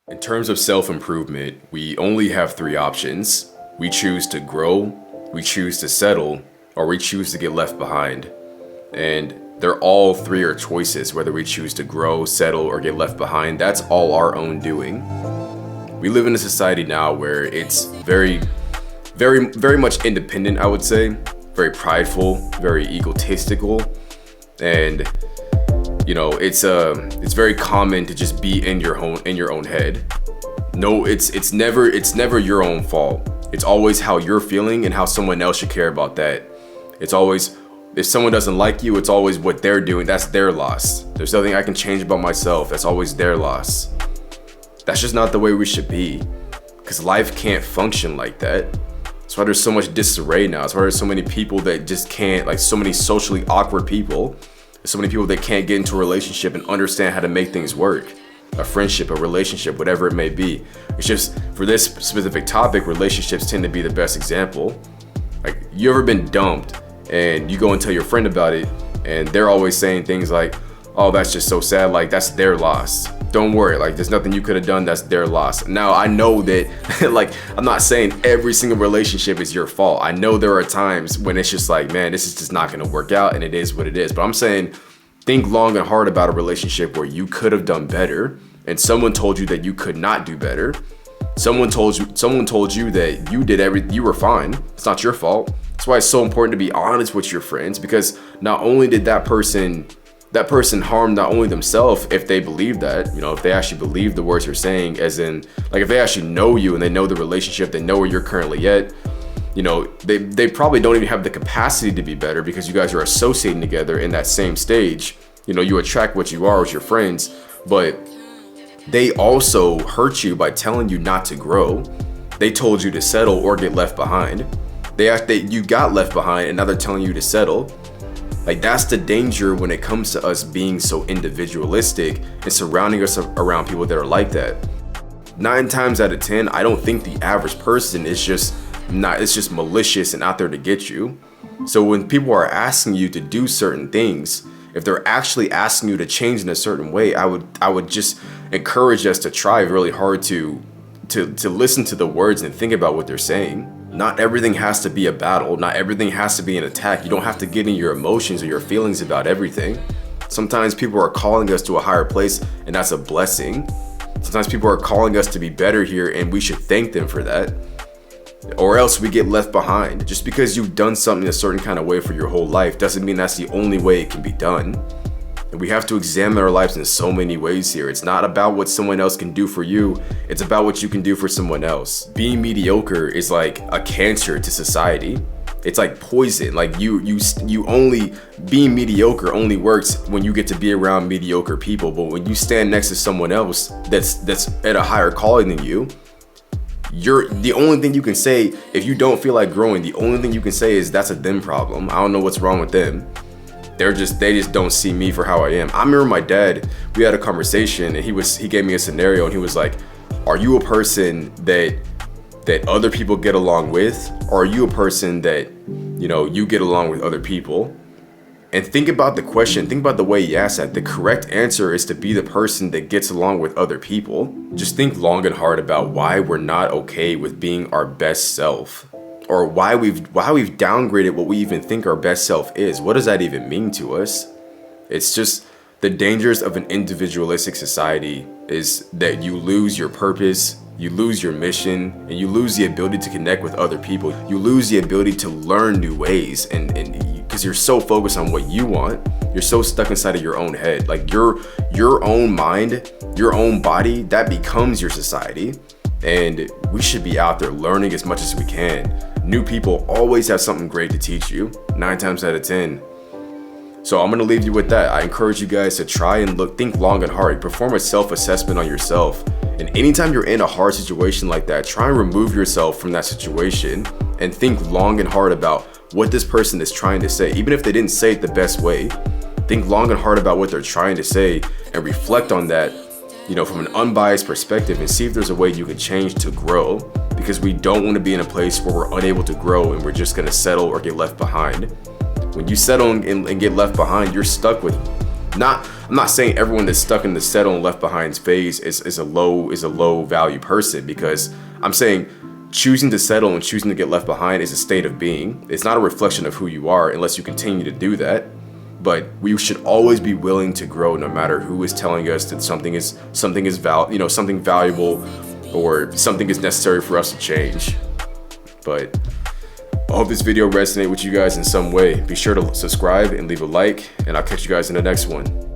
In terms of self-improvement, we only have three options. We choose to grow, we choose to settle, or we choose to get left behind. And they're all three are choices, whether we choose to grow, settle, or get left behind. That's all our own doing. We live in a society now where it's very much independent, I would say. Very prideful, very egotistical. And it's very common to just be in your own head. No, it's never your own fault. It's always how you're feeling and how someone else should care about that. It's always, if someone doesn't like you, it's always what they're doing. That's their loss. There's nothing I can change about myself. That's always their loss. That's just not the way we should be, because life can't function like that. That's why there's so much disarray now. That's why there's so many people that just can't, like so many socially awkward people. So many people that can't get into a relationship and understand how to make things work. A friendship, a relationship, whatever it may be. It's just, for this specific topic, relationships tend to be the best example. Like, you ever been dumped and you go and tell your friend about it and they're always saying things like, oh, that's just so sad, like that's their loss. Don't worry, like there's nothing you could have done, that's their loss. Now, I know that, like, I'm not saying every single relationship is your fault. I know there are times when it's just like, man, this is just not gonna work out and it is what it is. But I'm saying, think long and hard about a relationship where you could have done better and someone told you that you could not do better. Someone told you that you did everything, you were fine. It's not your fault. That's why it's so important to be honest with your friends, because not only did that person harm not only themselves, if they believe that, if they actually believe the words you're saying, as in, like, if they actually know you and they know the relationship, they know where you're currently at, they probably don't even have the capacity to be better because you guys are associating together in that same stage. You attract what you are with your friends, but they also hurt you by telling you not to grow. They told you to settle or get left behind. You got left behind and now they're telling you to settle. Like, that's the danger when it comes to us being so individualistic and surrounding us around people that are like that. 9 times out of 10, I don't think the average person is just malicious and out there to get you. So when people are asking you to do certain things, if they're actually asking you to change in a certain way, I would just encourage us to try really hard to listen to the words and think about what they're saying. Not everything has to be a battle. Not everything has to be an attack. You don't have to get in your emotions or your feelings about everything. Sometimes people are calling us to a higher place, and that's a blessing. Sometimes people are calling us to be better here, and we should thank them for that. Or else we get left behind. Just because you've done something a certain kind of way for your whole life doesn't mean that's the only way it can be done. And we have to examine our lives in so many ways here. It's not about what someone else can do for you. It's about what you can do for someone else. Being mediocre is like a cancer to society. It's like poison. Like you only, being mediocre only works when you get to be around mediocre people. But when you stand next to someone else that's at a higher calling than you, the only thing you can say, if you don't feel like growing, the only thing you can say is that's a them problem. I don't know what's wrong with them. They just don't see me for how I am. I remember my dad, we had a conversation and he gave me a scenario and he was like, are you a person that other people get along with? Or are you a person that, you get along with other people? And think about the question, think about the way he asked that. The correct answer is to be the person that gets along with other people. Just think long and hard about why we're not okay with being our best self. Or why we've downgraded what we even think our best self is. What does that even mean to us? It's just the dangers of an individualistic society is that you lose your purpose, you lose your mission, and you lose the ability to connect with other people. You lose the ability to learn new ways, and because you're so focused on what you want, you're so stuck inside of your own head. Like your own mind, your own body, that becomes your society. And we should be out there learning as much as we can. New people always have something great to teach you, 9 times out of 10. So I'm gonna leave you with that. I encourage you guys to try and think long and hard. Perform a self-assessment on yourself. And anytime you're in a hard situation like that, try and remove yourself from that situation and think long and hard about what this person is trying to say. Even if they didn't say it the best way, think long and hard about what they're trying to say and reflect on that, from an unbiased perspective, and see if there's a way you can change to grow, because we don't want to be in a place where we're unable to grow and we're just going to settle or get left behind. When you settle and get left behind, you're stuck with not, I'm not saying everyone that's stuck in the settle and left behind phase is a low value person, because I'm saying choosing to settle and choosing to get left behind is a state of being. It's not a reflection of who you are unless you continue to do that. But we should always be willing to grow, no matter who is telling us that something valuable or something is necessary for us to change. But I hope this video resonated with you guys in some way. Be sure to subscribe and leave a like, and I'll catch you guys in the next one.